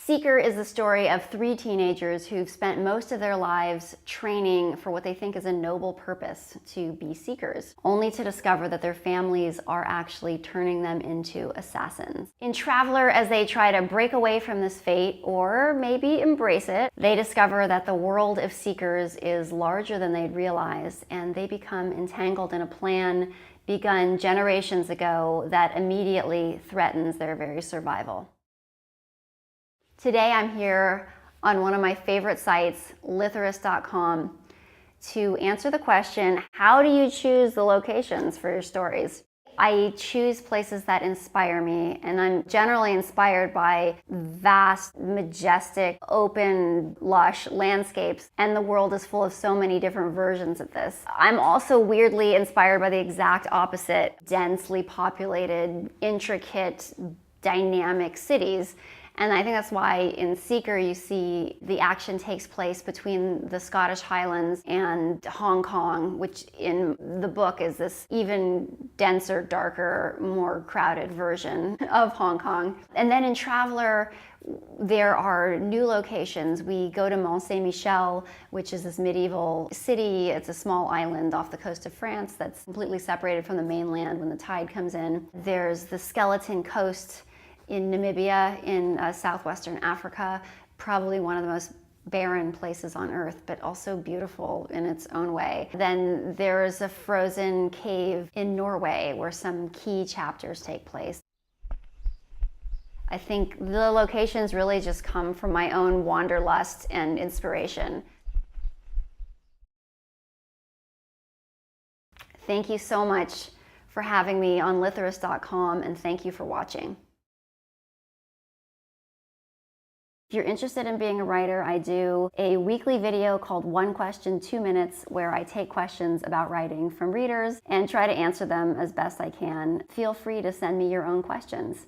Seeker is the story of 3 teenagers who've spent most of their lives training for what they think is a noble purpose, to be seekers, only to discover that their families are actually turning them into assassins. In Traveler, as they try to break away from this fate, or maybe embrace it, they discover that the world of seekers is larger than they'd realized, and they become entangled in a plan begun generations ago that immediately threatens their very survival. Today I'm here on one of my favorite sites, Litherist.com, to answer the question, how do you choose the locations for your stories? I choose places that inspire me, and I'm generally inspired by vast, majestic, open, lush landscapes, and the world is full of so many different versions of this. I'm also weirdly inspired by the exact opposite, densely populated, intricate, dynamic cities. And I think that's why in Seeker you see the action takes place between the Scottish Highlands and Hong Kong, which in the book is this even denser, darker, more crowded version of Hong Kong. And then in Traveler, there are new locations. We go to Mont Saint-Michel, which is this medieval city. It's a small island off the coast of France that's completely separated from the mainland when the tide comes in. There's the Skeleton Coast in Namibia, in southwestern Africa, probably one of the most barren places on earth, but also beautiful in its own way. Then there's a frozen cave in Norway where some key chapters take place. I think the locations really just come from my own wanderlust and inspiration. Thank you so much for having me on Litherist.com, and thank you for watching. If you're interested in being a writer, I do a weekly video called 1 Question, 2 Minutes, where I take questions about writing from readers and try to answer them as best I can. Feel free to send me your own questions.